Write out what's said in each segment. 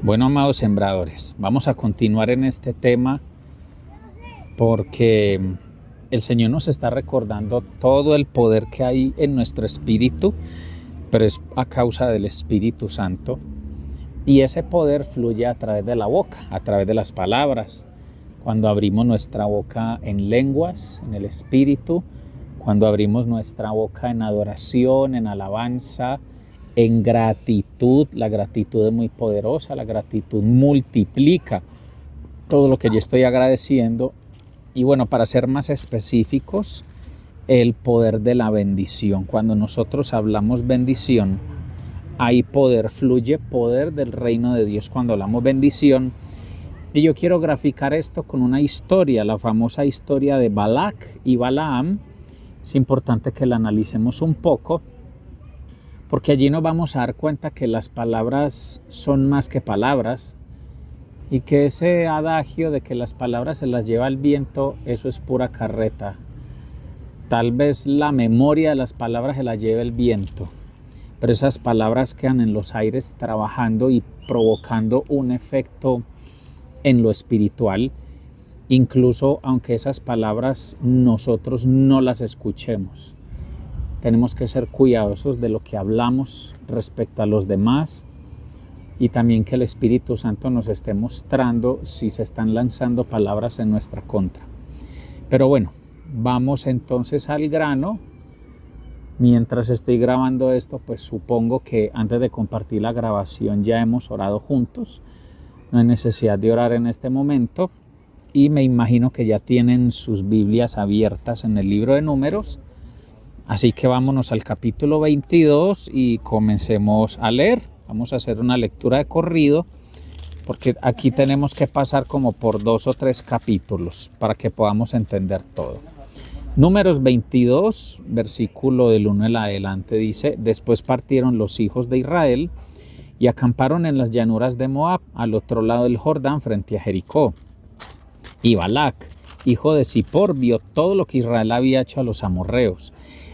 Bueno, amados sembradores, vamos a continuar en este tema porque el Señor nos está recordando todo el poder que hay en nuestro espíritu, pero es a causa del Espíritu Santo. Y ese poder fluye a través de la boca, a través de las palabras. Cuando abrimos nuestra boca en lenguas, en el espíritu, cuando abrimos nuestra boca en adoración, en alabanza, en gratitud. La gratitud es muy poderosa, la gratitud multiplica todo lo que yo estoy agradeciendo. Y bueno, para ser más específicos, el poder de la bendición. Cuando nosotros hablamos bendición, hay poder, fluye poder del reino de Dios cuando hablamos bendición. Y yo quiero graficar esto con una historia, la famosa historia de Balac y Balaam. Es importante que la analicemos un poco, porque allí nos vamos a dar cuenta que las palabras son más que palabras y que ese adagio de que las palabras se las lleva el viento, eso es pura carreta. Tal vez la memoria de las palabras se las lleve el viento, pero esas palabras quedan en los aires trabajando y provocando un efecto en lo espiritual, incluso aunque esas palabras nosotros no las escuchemos. Tenemos que ser cuidadosos de lo que hablamos respecto a los demás y también que el Espíritu Santo nos esté mostrando si se están lanzando palabras en nuestra contra. Pero bueno, vamos entonces al grano. Mientras estoy grabando esto, pues supongo que antes de compartir la grabación ya hemos orado juntos. No hay necesidad de orar en este momento y me imagino que ya tienen sus Biblias abiertas en el libro de Números. Así que vámonos al capítulo 22 y comencemos a leer. Vamos a hacer una lectura de corrido porque aquí tenemos que pasar como por 2 o 3 capítulos para que podamos entender todo. Números 22, versículo del 1 en adelante dice: Después partieron los hijos de Israel y acamparon en las llanuras de Moab, al otro lado del Jordán, frente a Jericó. Y Balac, hijo de Zippor, vio todo lo que Israel había hecho a los amorreos.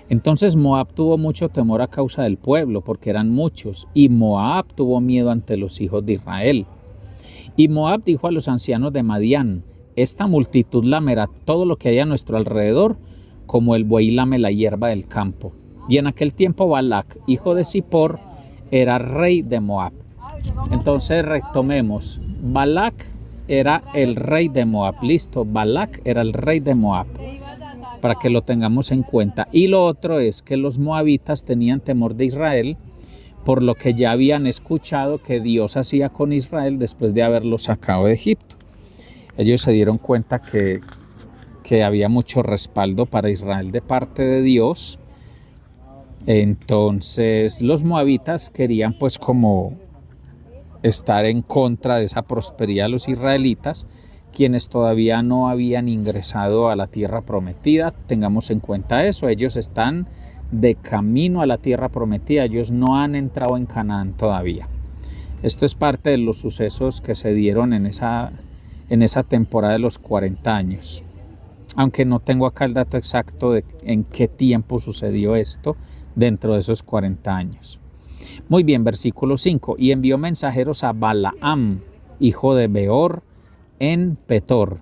Entonces Moab tuvo mucho temor a causa del pueblo, porque eran muchos, y Moab tuvo miedo ante los hijos de Israel. Y Moab dijo a los ancianos de Madián: Esta multitud lamerá todo lo que hay a nuestro alrededor, como el buey lame la hierba del campo. Y en aquel tiempo Balac, hijo de Zippor, era rey de Moab. Entonces retomemos. Balac era el rey de Moab. Listo, Balac era el rey de Moab, para que lo tengamos en cuenta. Y lo otro es que los moabitas tenían temor de Israel, por lo que ya habían escuchado que Dios hacía con Israel después de haberlo sacado de Egipto. Ellos se dieron cuenta que había mucho respaldo para Israel de parte de Dios. Entonces los moabitas querían pues como estar en contra de esa prosperidad de los israelitas, quienes todavía no habían ingresado a la tierra prometida. Tengamos en cuenta eso, ellos están de camino a la tierra prometida, ellos no han entrado en Canaán todavía. Esto es parte de los sucesos que se dieron en esa temporada de los 40 años. Aunque no tengo acá el dato exacto de en qué tiempo sucedió esto dentro de esos 40 años. Muy bien, versículo 5. Y envió mensajeros a Balaam, hijo de Beor, en Petor,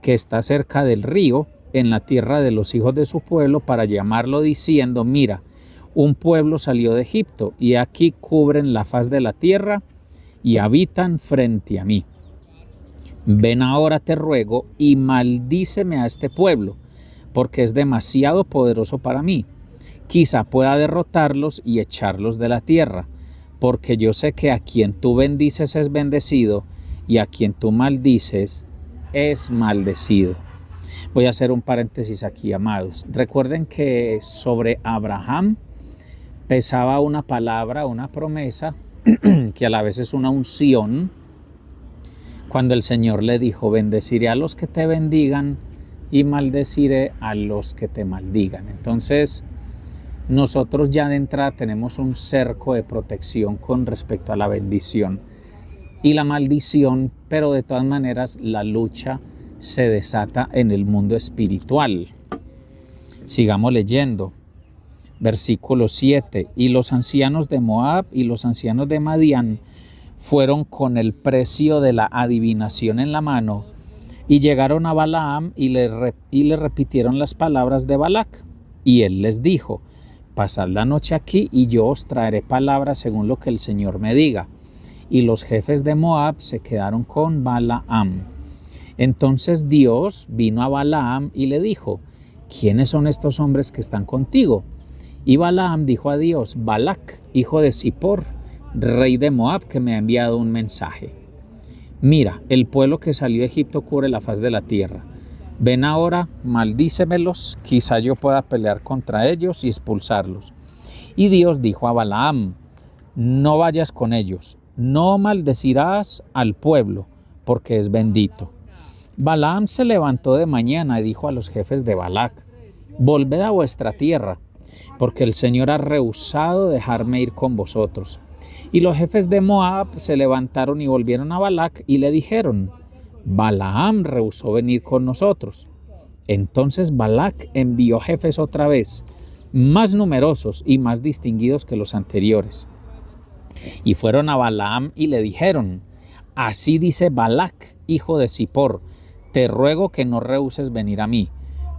que está cerca del río, en la tierra de los hijos de su pueblo, para llamarlo, diciendo: Mira, un pueblo salió de Egipto, y aquí cubren la faz de la tierra, y habitan frente a mí. Ven ahora, te ruego, y maldíceme a este pueblo, porque es demasiado poderoso para mí. Quizá pueda derrotarlos y echarlos de la tierra, porque yo sé que a quien tú bendices es bendecido, y a quien tú maldices es maldecido. Voy a hacer un paréntesis aquí, amados. Recuerden que sobre Abraham pesaba una palabra, una promesa, que a la vez es una unción, cuando el Señor le dijo: bendeciré a los que te bendigan y maldeciré a los que te maldigan. Entonces, nosotros ya de entrada tenemos un cerco de protección con respecto a la bendición y la maldición, pero de todas maneras la lucha se desata en el mundo espiritual. Sigamos leyendo. Versículo 7. Y los ancianos de Moab y los ancianos de Madián fueron con el precio de la adivinación en la mano y llegaron a Balaam y le repitieron las palabras de Balac. Y él les dijo: pasad la noche aquí y yo os traeré palabras según lo que el Señor me diga. Y los jefes de Moab se quedaron con Balaam. Entonces Dios vino a Balaam y le dijo: ¿quiénes son estos hombres que están contigo? Y Balaam dijo a Dios: Balac, hijo de Zippor, rey de Moab, que me ha enviado un mensaje. Mira, el pueblo que salió de Egipto cubre la faz de la tierra. Ven ahora, maldícemelos, quizá yo pueda pelear contra ellos y expulsarlos. Y Dios dijo a Balaam: no vayas con ellos, no maldecirás al pueblo, porque es bendito. Balaam se levantó de mañana y dijo a los jefes de Balac: volved a vuestra tierra, porque el Señor ha rehusado dejarme ir con vosotros. Y los jefes de Moab se levantaron y volvieron a Balac y le dijeron: Balaam rehusó venir con nosotros. Entonces Balac envió jefes otra vez, más numerosos y más distinguidos que los anteriores. Y fueron a Balaam y le dijeron: así dice Balac, hijo de Zippor, te ruego que no rehuses venir a mí,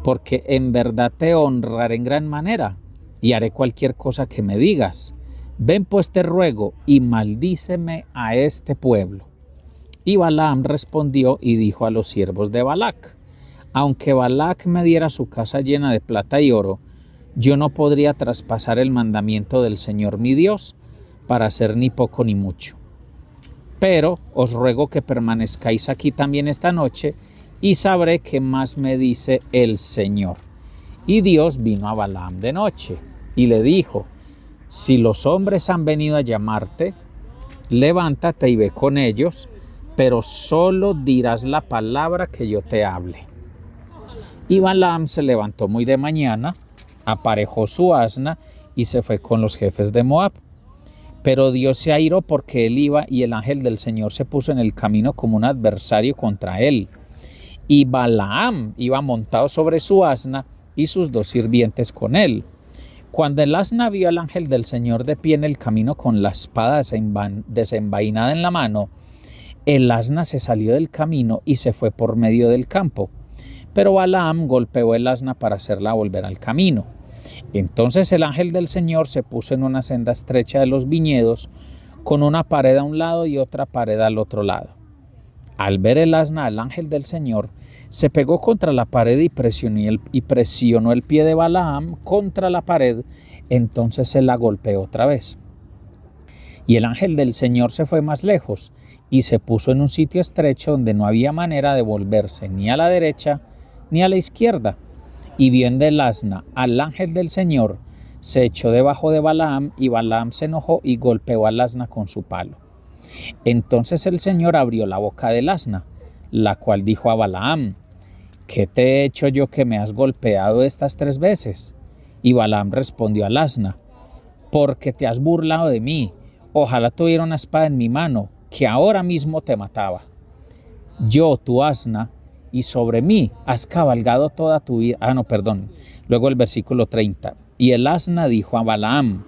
porque en verdad te honraré en gran manera y haré cualquier cosa que me digas. Ven pues te ruego y maldíceme a este pueblo. Y Balaam respondió y dijo a los siervos de Balac: aunque Balac me diera su casa llena de plata y oro, yo no podría traspasar el mandamiento del Señor mi Dios para hacer ni poco ni mucho. Pero os ruego que permanezcáis aquí también esta noche y sabré qué más me dice el Señor. Y Dios vino a Balaam de noche y le dijo: si los hombres han venido a llamarte, levántate y ve con ellos, pero solo dirás la palabra que yo te hable. Y Balaam se levantó muy de mañana, aparejó su asna y se fue con los jefes de Moab. Pero Dios se airó porque él iba, y el ángel del Señor se puso en el camino como un adversario contra él. Y Balaam iba montado sobre su asna y sus 2 sirvientes con él. Cuando el asna vio al ángel del Señor de pie en el camino con la espada desenvainada en la mano, el asna se salió del camino y se fue por medio del campo. Pero Balaam golpeó el asna para hacerla volver al camino. Entonces el ángel del Señor se puso en una senda estrecha de los viñedos, con una pared a un lado y otra pared al otro lado. Al ver el asna al ángel del Señor, se pegó contra la pared y presionó el pie de Balaam contra la pared. Entonces se la golpeó otra vez. Y el ángel del Señor se fue más lejos y se puso en un sitio estrecho donde no había manera de volverse ni a la derecha ni a la izquierda. Y viendo el asna al ángel del Señor, se echó debajo de Balaam, y Balaam se enojó y golpeó al asna con su palo. Entonces el Señor abrió la boca del asna, la cual dijo a Balaam: ¿qué te he hecho yo que me has golpeado estas 3 veces? Y Balaam respondió al asna: porque te has burlado de mí. Ojalá tuviera una espada en mi mano, que ahora mismo te mataba. Yo, tu asna, y sobre mí has cabalgado toda tu vida. Luego el versículo 30. Y el asna dijo a Balaam: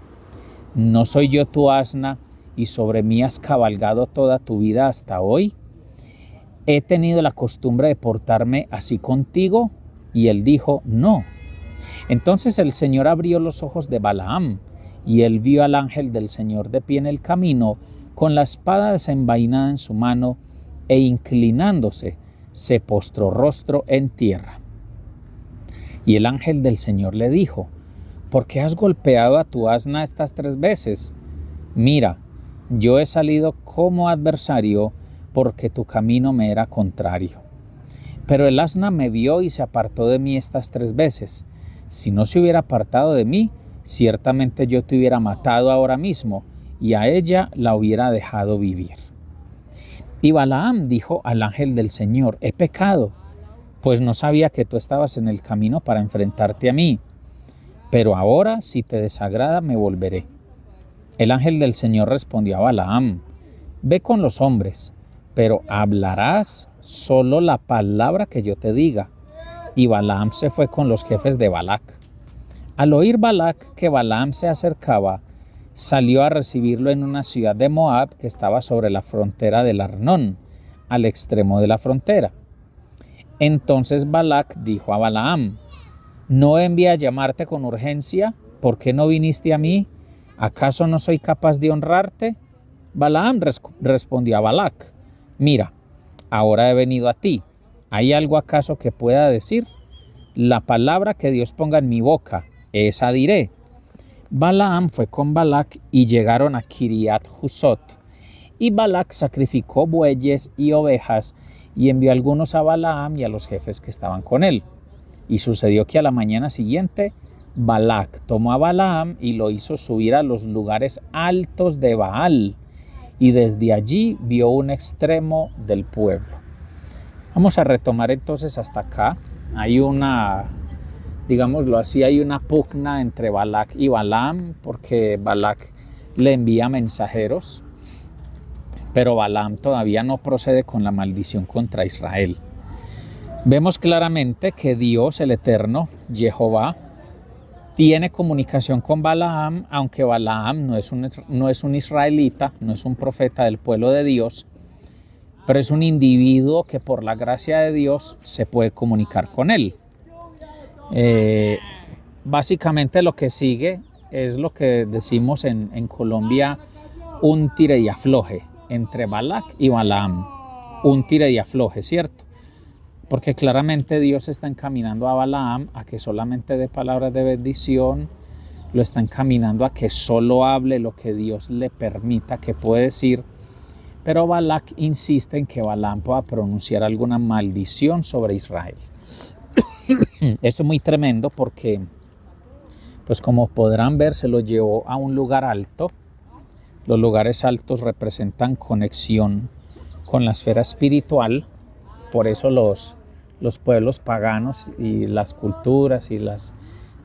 ¿no soy yo tu asna y sobre mí has cabalgado toda tu vida hasta hoy? ¿He tenido la costumbre de portarme así contigo? Y él dijo: no. Entonces el Señor abrió los ojos de Balaam, y él vio al ángel del Señor de pie en el camino, con la espada desenvainada en su mano, e inclinándose, se postró rostro en tierra. Y el ángel del Señor le dijo: ¿por qué has golpeado a tu asna estas 3 veces? Mira, yo he salido como adversario porque tu camino me era contrario. Pero el asna me vio y se apartó de mí estas 3 veces. Si no se hubiera apartado de mí, ciertamente yo te hubiera matado ahora mismo, y a ella la hubiera dejado vivir. Y Balaam dijo al ángel del Señor: he pecado, pues no sabía que tú estabas en el camino para enfrentarte a mí. Pero ahora, si te desagrada, me volveré. El ángel del Señor respondió a Balaam: ve con los hombres, pero hablarás solo la palabra que yo te diga. Y Balaam se fue con los jefes de Balac. Al oír Balac que Balaam se acercaba, salió a recibirlo en una ciudad de Moab que estaba sobre la frontera del Arnón, al extremo de la frontera. Entonces Balac dijo a Balaam: ¿no envié a llamarte con urgencia? ¿Por qué no viniste a mí? ¿Acaso no soy capaz de honrarte? Balaam respondió a Balac: mira, ahora he venido a ti. ¿Hay algo acaso que pueda decir? La palabra que Dios ponga en mi boca, esa diré. Balaam fue con Balac y llegaron a Kiriat Husot. Y Balac sacrificó bueyes y ovejas y envió algunos a Balaam y a los jefes que estaban con él. Y sucedió que a la mañana siguiente Balac tomó a Balaam y lo hizo subir a los lugares altos de Baal, y desde allí vio un extremo del pueblo. Vamos a retomar entonces hasta acá. Hay una, digámoslo así, hay una pugna entre Balac y Balaam, porque Balac le envía mensajeros, pero Balaam todavía no procede con la maldición contra Israel. Vemos claramente que Dios, el Eterno, Jehová, tiene comunicación con Balaam, aunque Balaam no es un israelita, no es un profeta del pueblo de Dios, pero es un individuo que por la gracia de Dios se puede comunicar con él. Básicamente lo que sigue es lo que decimos en Colombia, un tire y afloje entre Balac y Balaam. Un tire y afloje, ¿cierto? Porque claramente Dios está encaminando a Balaam a que solamente dé palabras de bendición, lo está encaminando a que solo hable lo que Dios le permita que puede decir, pero Balac insiste en que Balaam pueda pronunciar alguna maldición sobre Israel. Esto es muy tremendo porque, pues como podrán ver, se lo llevó a un lugar alto. Los lugares altos representan conexión con la esfera espiritual. Por eso los pueblos paganos y las culturas y las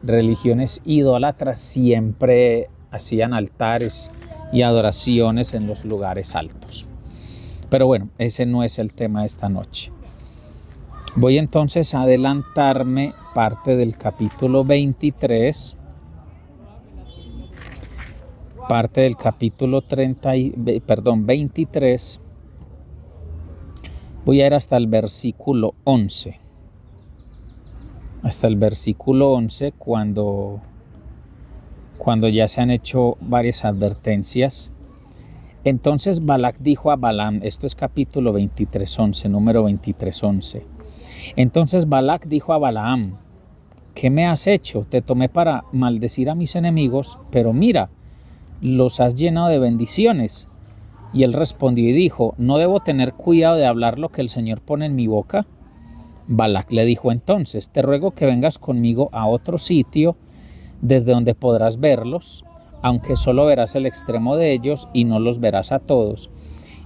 religiones idólatras siempre hacían altares y adoraciones en los lugares altos. Pero bueno, ese no es el tema de esta noche. Voy entonces a adelantarme parte del capítulo 23, parte del capítulo 23. Voy a ir hasta el versículo 11. Hasta el versículo 11 cuando ya se han hecho varias advertencias. Entonces Balac dijo a Balaam, esto es capítulo 23:11, número 23:11. Entonces Balac dijo a Balaam: ¿qué me has hecho? Te tomé para maldecir a mis enemigos, pero mira, los has llenado de bendiciones. Y él respondió y dijo: ¿no debo tener cuidado de hablar lo que el Señor pone en mi boca? Balac le dijo entonces: te ruego que vengas conmigo a otro sitio desde donde podrás verlos, aunque solo verás el extremo de ellos y no los verás a todos,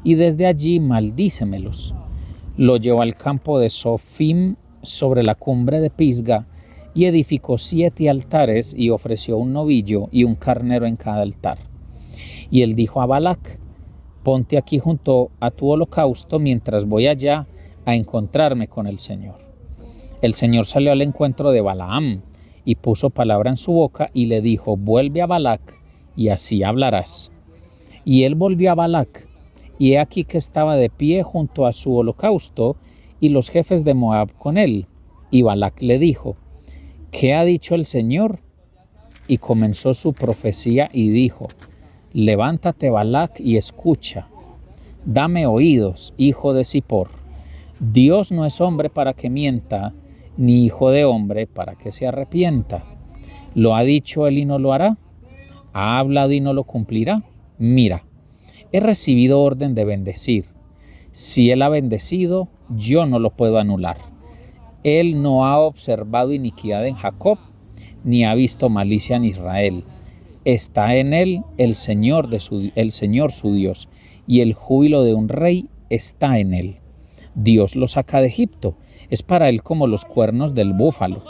y desde allí maldícemelos. Lo llevó al campo de Sofim sobre la cumbre de Pisga y edificó 7 altares y ofreció un novillo y un carnero en cada altar. Y él dijo a Balac: ponte aquí junto a tu holocausto mientras voy allá a encontrarme con el Señor. El Señor salió al encuentro de Balaam y puso palabra en su boca y le dijo: vuelve a Balac y así hablarás. Y él volvió a Balac, y he aquí que estaba de pie junto a su holocausto y los jefes de Moab con él. Y Balac le dijo: ¿qué ha dicho el Señor? Y comenzó su profecía y dijo: levántate, Balac, y escucha. Dame oídos, hijo de Zippor. Dios no es hombre para que mienta, ni hijo de hombre para que se arrepienta. ¿Lo ha dicho él y no lo hará? ¿Ha hablado y no lo cumplirá? Mira, he recibido orden de bendecir. Si él ha bendecido, yo no lo puedo anular. Él no ha observado iniquidad en Jacob, ni ha visto malicia en Israel. Está en él el Señor su Dios, y el júbilo de un rey está en él. Dios lo saca de Egipto, es para él como los cuernos del búfalo,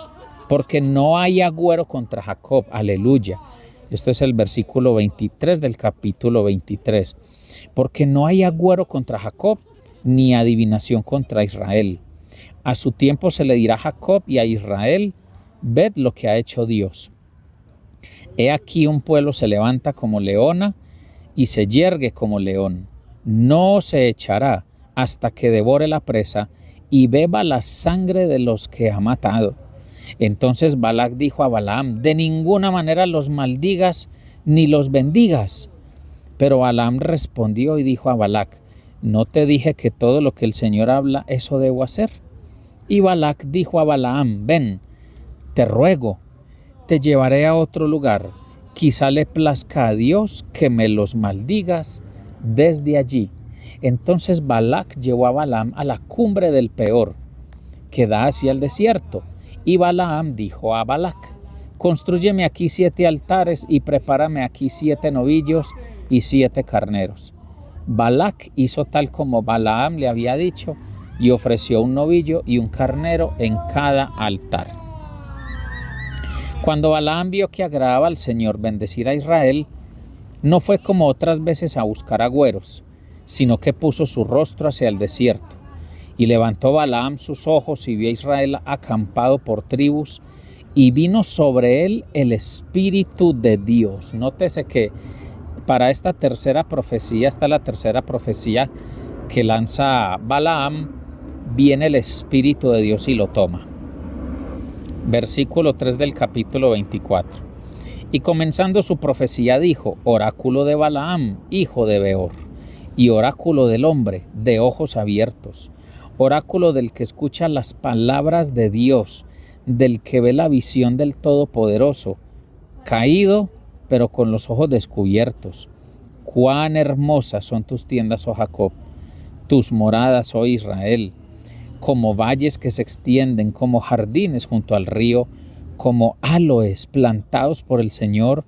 porque no hay agüero contra Jacob. Aleluya. Esto es el versículo 23 del capítulo 23. Porque no hay agüero contra Jacob, ni adivinación contra Israel. A su tiempo se le dirá a Jacob y a Israel: ved lo que ha hecho Dios. He aquí un pueblo se levanta como leona y se yergue como león. No se echará hasta que devore la presa y beba la sangre de los que ha matado. Entonces Balac dijo a Balaam: de ninguna manera los maldigas ni los bendigas. Pero Balaam respondió y dijo a Balac: ¿no te dije que todo lo que el Señor habla, eso debo hacer? Y Balac dijo a Balaam: ven, te ruego, te llevaré a otro lugar. Quizá le plazca a Dios que me los maldigas desde allí. Entonces Balac llevó a Balaam a la cumbre del Peor, que da hacia el desierto. Y Balaam dijo a Balac: constrúyeme aquí 7 altares y prepárame aquí 7 novillos y 7 carneros. Balac hizo tal como Balaam le había dicho y ofreció un novillo y un carnero en cada altar. Cuando Balaam vio que agradaba al Señor bendecir a Israel, no fue como otras veces a buscar agüeros, sino que puso su rostro hacia el desierto. Y levantó Balaam sus ojos y vio a Israel acampado por tribus, y vino sobre él el Espíritu de Dios. Nótese que para esta tercera profecía, esta es la tercera profecía que lanza Balaam, viene el Espíritu de Dios y lo toma. Versículo 3 del capítulo 24. Y comenzando su profecía dijo: oráculo de Balaam, hijo de Beor, y oráculo del hombre de ojos abiertos, oráculo del que escucha las palabras de Dios, del que ve la visión del Todopoderoso, caído, pero con los ojos descubiertos. Cuán hermosas son tus tiendas, oh Jacob, tus moradas, oh Israel, como valles que se extienden, como jardines junto al río, como aloes plantados por el Señor,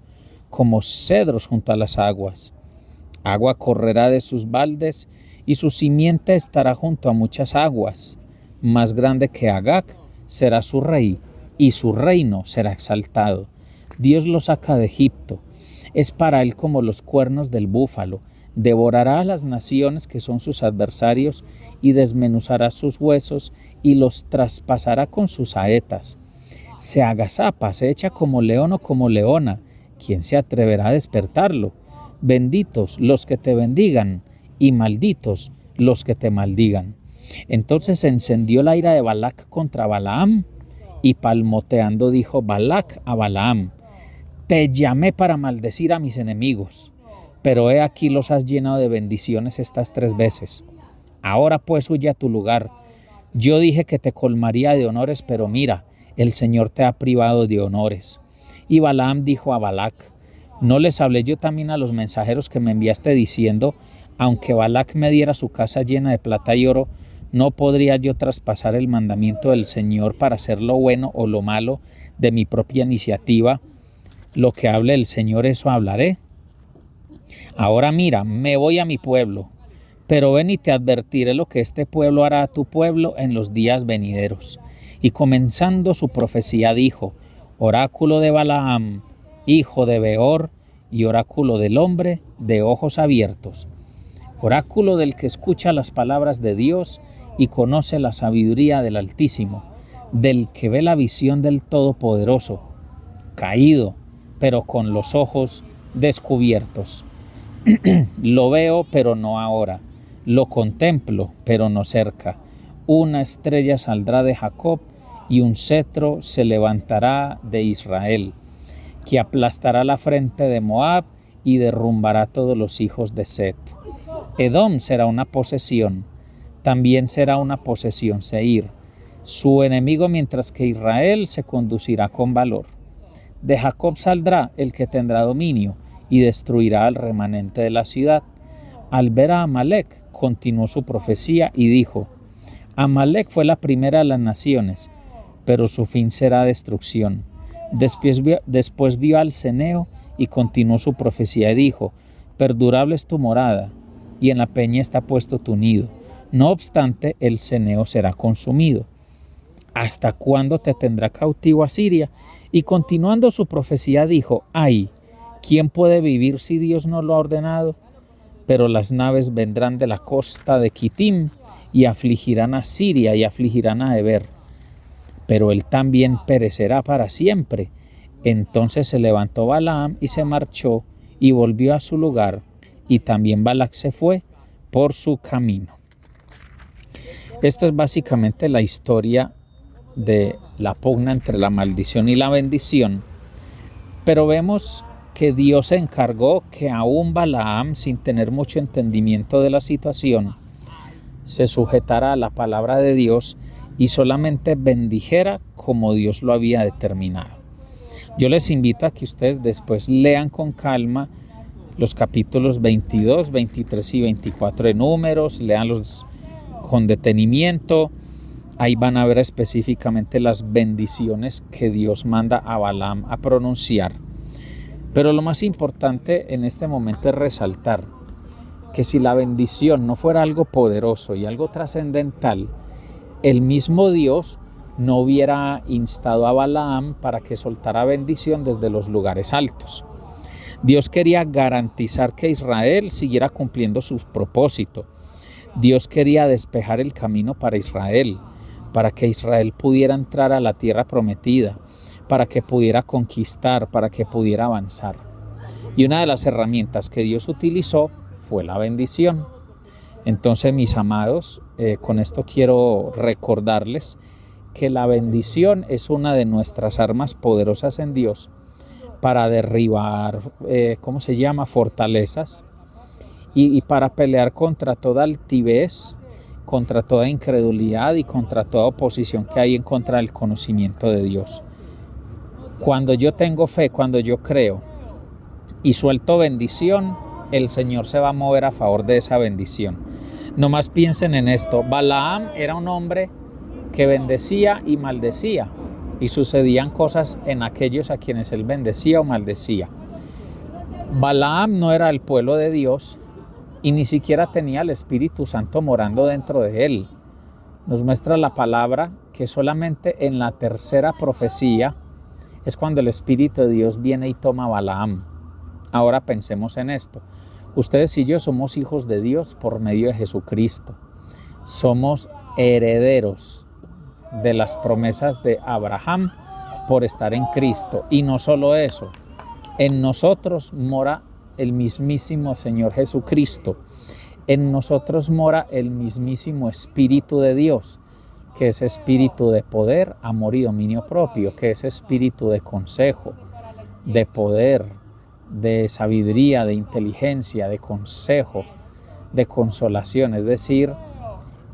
como cedros junto a las aguas. Agua correrá de sus baldes, y su simiente estará junto a muchas aguas. Más grande que Agag será su rey, y su reino será exaltado. Dios lo saca de Egipto. Es para él como los cuernos del búfalo. Devorará a las naciones que son sus adversarios, y desmenuzará sus huesos, y los traspasará con sus saetas. Se agazapa, se echa como león o como leona. ¿Quién se atreverá a despertarlo? Benditos los que te bendigan, y malditos los que te maldigan. Entonces se encendió la ira de Balac contra Balaam, y palmoteando dijo Balac a Balaam: te llamé para maldecir a mis enemigos, pero he aquí los has llenado de bendiciones estas 3 veces. Ahora pues huye a tu lugar. Yo dije que te colmaría de honores, pero mira, el Señor te ha privado de honores. Y Balaam dijo a Balac: ¿no les hablé yo también a los mensajeros que me enviaste diciendo: aunque Balac me diera su casa llena de plata y oro, no podría yo traspasar el mandamiento del Señor para hacer lo bueno o lo malo de mi propia iniciativa? Lo que hable el Señor, eso hablaré. Ahora mira, me voy a mi pueblo, pero ven y te advertiré lo que este pueblo hará a tu pueblo en los días venideros. Y comenzando su profecía dijo: oráculo de Balaam, hijo de Beor, y oráculo del hombre de ojos abiertos, oráculo del que escucha las palabras de Dios y conoce la sabiduría del Altísimo, del que ve la visión del Todopoderoso, caído, pero con los ojos descubiertos. Lo veo, pero no ahora. Lo contemplo, pero no cerca. Una estrella saldrá de Jacob, y un cetro se levantará de Israel, que aplastará la frente de Moab y derrumbará todos los hijos de Set. Edom será una posesión, también será una posesión Seir, su enemigo, mientras que Israel se conducirá con valor. De Jacob saldrá el que tendrá dominio, y destruirá al remanente de la ciudad. Al ver a Amalec, continuó su profecía y dijo: Amalec fue la primera de las naciones, pero su fin será destrucción. Después vio al ceneo y continuó su profecía y dijo: perdurable es tu morada, y en la peña está puesto tu nido. No obstante, el ceneo será consumido. ¿Hasta cuándo te tendrá cautivo Asiria? Y continuando su profecía dijo: ay, ¿quién puede vivir si Dios no lo ha ordenado? Pero las naves vendrán de la costa de Quitim y afligirán a Siria y afligirán a Eber. Pero él también perecerá para siempre. Entonces se levantó Balaam y se marchó y volvió a su lugar, y también Balac se fue por su camino. Esto es básicamente la historia de la pugna entre la maldición y la bendición, pero vemos que Dios se encargó que aún Balaam, sin tener mucho entendimiento de la situación, se sujetara a la palabra de Dios y solamente bendijera como Dios lo había determinado. Yo les invito a que ustedes después lean con calma los capítulos 22, 23 y 24 de Números, leanlos con detenimiento. Ahí van a ver específicamente las bendiciones que Dios manda a Balaam a pronunciar. Pero lo más importante en este momento es resaltar que si la bendición no fuera algo poderoso y algo trascendental, el mismo Dios no hubiera instado a Balaam para que soltara bendición desde los lugares altos. Dios quería garantizar que Israel siguiera cumpliendo su propósito. Dios quería despejar el camino para Israel, para que Israel pudiera entrar a la tierra prometida, para que pudiera conquistar, para que pudiera avanzar. Y una de las herramientas que Dios utilizó fue la bendición. Entonces, mis amados, con esto quiero recordarles que la bendición es una de nuestras armas poderosas en Dios para derribar, fortalezas y para pelear contra toda altivez, contra toda incredulidad y contra toda oposición que hay en contra del conocimiento de Dios. Cuando yo tengo fe, cuando yo creo y suelto bendición, el Señor se va a mover a favor de esa bendición. Nomás piensen en esto. Balaam era un hombre que bendecía y maldecía, y sucedían cosas en aquellos a quienes él bendecía o maldecía. Balaam no era el pueblo de Dios y ni siquiera tenía el Espíritu Santo morando dentro de él. Nos muestra la palabra que solamente en la tercera profecía es cuando el Espíritu de Dios viene y toma a Balaam. Ahora pensemos en esto. Ustedes y yo somos hijos de Dios por medio de Jesucristo. Somos herederos de las promesas de Abraham por estar en Cristo. Y no solo eso, en nosotros mora el mismísimo Señor Jesucristo. En nosotros mora el mismísimo Espíritu de Dios, que es espíritu de poder, amor y dominio propio, que es espíritu de consejo, de poder, de sabiduría, de inteligencia, de consejo, de consolación. Es decir,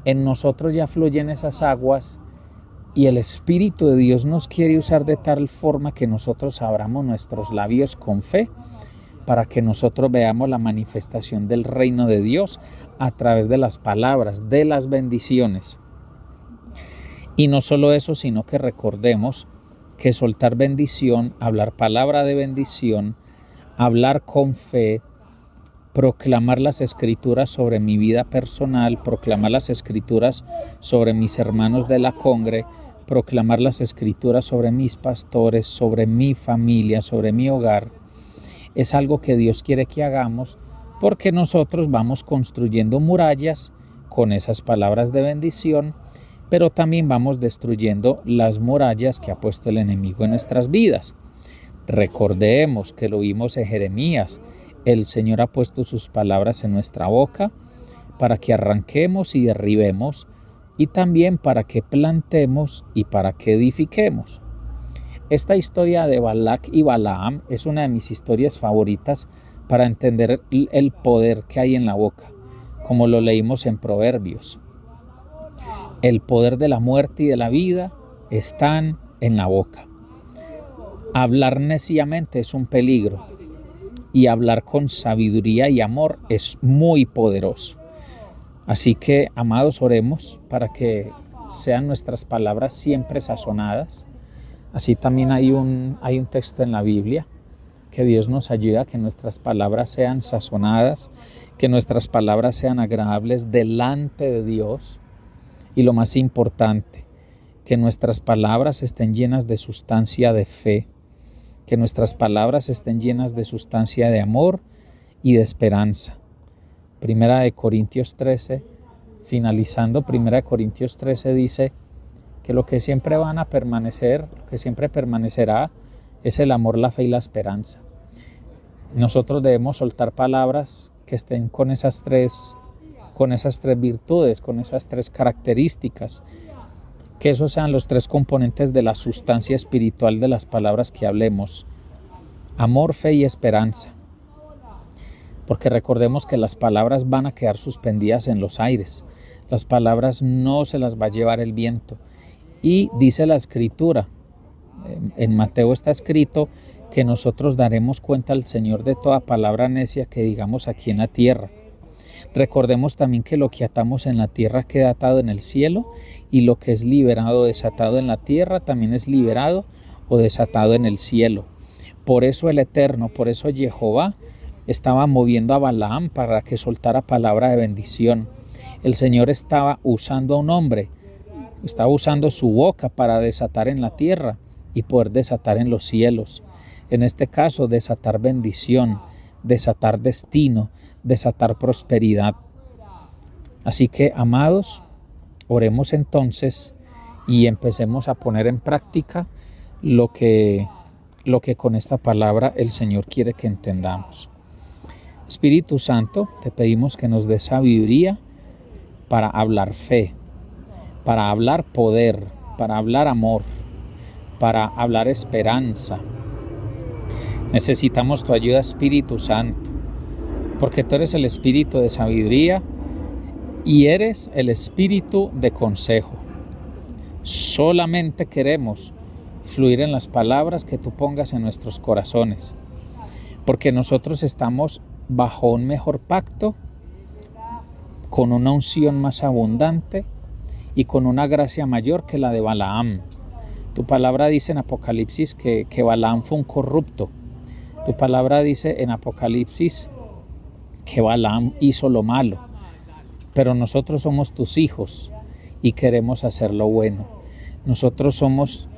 en nosotros ya fluyen esas aguas y el Espíritu de Dios nos quiere usar de tal forma que nosotros abramos nuestros labios con fe para que nosotros veamos la manifestación del reino de Dios a través de las palabras, de las bendiciones. Y no solo eso, sino que recordemos que soltar bendición, hablar palabra de bendición, hablar con fe, proclamar las escrituras sobre mi vida personal, proclamar las escrituras sobre mis hermanos de la congre, proclamar las escrituras sobre mis pastores, sobre mi familia, sobre mi hogar, es algo que Dios quiere que hagamos porque nosotros vamos construyendo murallas con esas palabras de bendición, pero también vamos destruyendo las murallas que ha puesto el enemigo en nuestras vidas. Recordemos que lo vimos en Jeremías. El Señor ha puesto sus palabras en nuestra boca para que arranquemos y derribemos, y también para que plantemos y para que edifiquemos. Esta historia de Balac y Balaam es una de mis historias favoritas para entender el poder que hay en la boca, como lo leímos en Proverbios. El poder de la muerte y de la vida están en la boca. Hablar neciamente es un peligro y hablar con sabiduría y amor es muy poderoso. Así que, amados, oremos para que sean nuestras palabras siempre sazonadas. Así también hay un texto en la Biblia que Dios nos ayuda a que nuestras palabras sean sazonadas, que nuestras palabras sean agradables delante de Dios. Y lo más importante, que nuestras palabras estén llenas de sustancia de fe, que nuestras palabras estén llenas de sustancia de amor y de esperanza. Primera de Corintios 13, finalizando, Primera de Corintios 13 dice que lo que siempre van a permanecer, lo que siempre permanecerá es el amor, la fe y la esperanza. Nosotros debemos soltar palabras que estén con esas tres virtudes, con esas tres características, que esos sean los tres componentes de la sustancia espiritual de las palabras que hablemos: amor, fe y esperanza. Porque recordemos que las palabras van a quedar suspendidas en los aires, las palabras no se las va a llevar el viento. Y dice la Escritura, en Mateo está escrito que nosotros daremos cuenta al Señor de toda palabra necia que digamos aquí en la tierra. Recordemos también que lo que atamos en la tierra queda atado en el cielo, y lo que es liberado o desatado en la tierra también es liberado o desatado en el cielo. Por eso el Eterno, por eso Jehová estaba moviendo a Balaam para que soltara palabra de bendición. El Señor estaba usando a un hombre, estaba usando su boca para desatar en la tierra y poder desatar en los cielos. En este caso, desatar bendición, desatar destino, desatar prosperidad. Así que, amados, oremos entonces y empecemos a poner en práctica lo que con esta palabra el Señor quiere que entendamos. Espíritu Santo, te pedimos que nos des sabiduría para hablar fe, para hablar poder, para hablar amor, para hablar esperanza. Necesitamos tu ayuda, Espíritu Santo, porque tú eres el espíritu de sabiduría y eres el espíritu de consejo. Solamente queremos fluir en las palabras que tú pongas en nuestros corazones, porque nosotros estamos bajo un mejor pacto, con una unción más abundante y con una gracia mayor que la de Balaam. Tu palabra dice en Apocalipsis que Balaam fue un corrupto. Tu palabra dice en Apocalipsis que Balaam hizo lo malo, pero nosotros somos tus hijos y queremos hacer lo bueno. Nosotros somos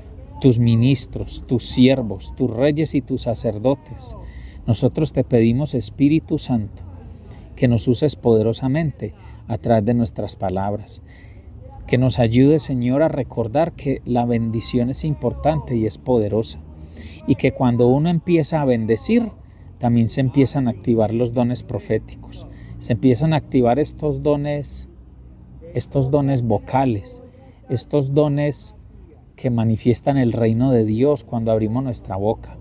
tus ministros, tus siervos, tus reyes y tus sacerdotes. Nosotros te pedimos, Espíritu Santo, que nos uses poderosamente a través de nuestras palabras. Que nos ayude, Señor, a recordar que la bendición es importante y es poderosa. Y que cuando uno empieza a bendecir, también se empiezan a activar los dones proféticos. Se empiezan a activar estos dones vocales, estos dones que manifiestan el reino de Dios cuando abrimos nuestra boca.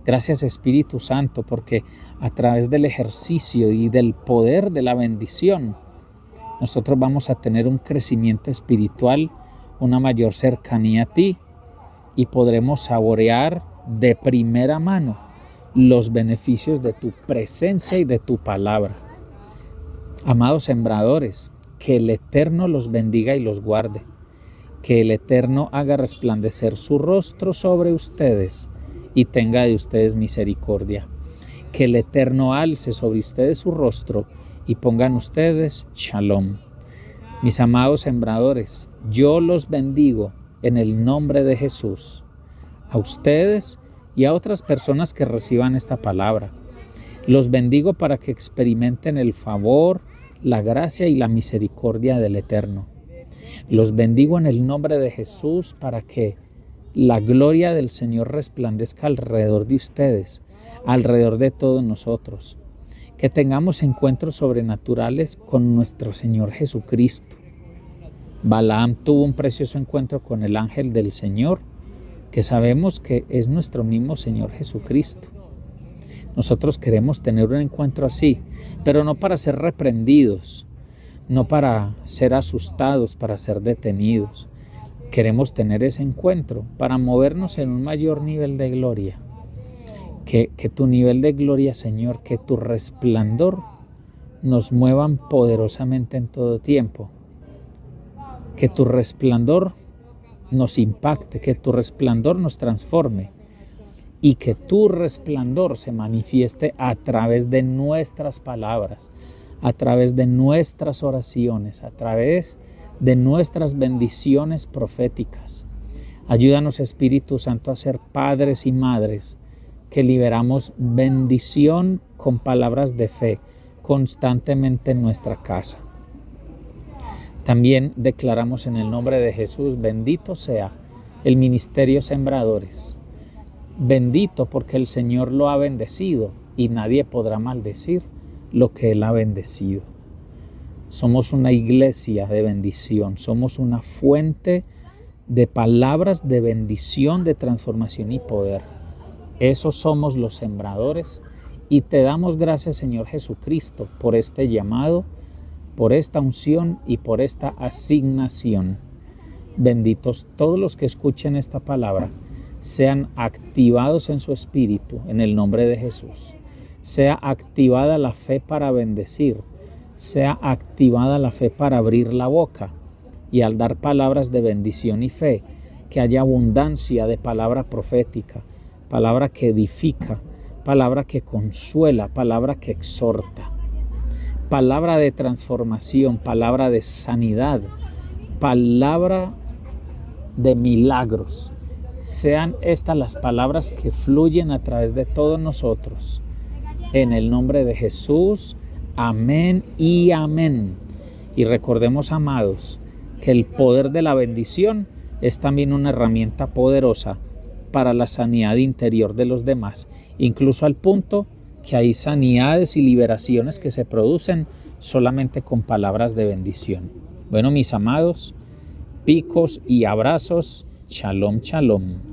Gracias, Espíritu Santo, porque a través del ejercicio y del poder de la bendición, nosotros vamos a tener un crecimiento espiritual, una mayor cercanía a ti, y podremos saborear de primera mano los beneficios de tu presencia y de tu palabra. Amados sembradores, que el Eterno los bendiga y los guarde, que el Eterno haga resplandecer su rostro sobre ustedes y tenga de ustedes misericordia, que el Eterno alce sobre ustedes su rostro y pongan ustedes shalom. Mis amados sembradores, yo los bendigo en el nombre de Jesús, a ustedes y a otras personas que reciban esta palabra. Los bendigo para que experimenten el favor, la gracia y la misericordia del Eterno. Los bendigo en el nombre de Jesús para que la gloria del Señor resplandezca alrededor de ustedes, alrededor de todos nosotros. Que tengamos encuentros sobrenaturales con nuestro Señor Jesucristo. Balaam tuvo un precioso encuentro con el ángel del Señor, que sabemos que es nuestro mismo Señor Jesucristo. Nosotros queremos tener un encuentro así, pero no para ser reprendidos, no para ser asustados, para ser detenidos. Queremos tener ese encuentro para movernos en un mayor nivel de gloria. Que tu nivel de gloria, Señor, que tu resplandor nos muevan poderosamente en todo tiempo. Que tu resplandor nos impacte, que tu resplandor nos transforme y que tu resplandor se manifieste a través de nuestras palabras, a través de nuestras oraciones, a través de nuestras bendiciones proféticas. Ayúdanos, Espíritu Santo, a ser padres y madres que liberamos bendición con palabras de fe constantemente en nuestra casa. También declaramos en el nombre de Jesús, bendito sea el ministerio Sembradores. Bendito porque el Señor lo ha bendecido y nadie podrá maldecir lo que Él ha bendecido. Somos una iglesia de bendición, somos una fuente de palabras de bendición, de transformación y poder. Esos somos los sembradores y te damos gracias, Señor Jesucristo, por este llamado, por esta unción y por esta asignación. Benditos todos los que escuchen esta palabra, sean activados en su espíritu en el nombre de Jesús. Sea activada la fe para bendecir, sea activada la fe para abrir la boca y al dar palabras de bendición y fe, que haya abundancia de palabra profética, palabra que edifica, palabra que consuela, palabra que exhorta, palabra de transformación, palabra de sanidad, palabra de milagros. Sean estas las palabras que fluyen a través de todos nosotros. En el nombre de Jesús, amén y amén. Y recordemos, amados, que el poder de la bendición es también una herramienta poderosa para la sanidad interior de los demás, incluso al punto que hay sanidades y liberaciones que se producen solamente con palabras de bendición. Bueno, mis amados, picos y abrazos, shalom, shalom.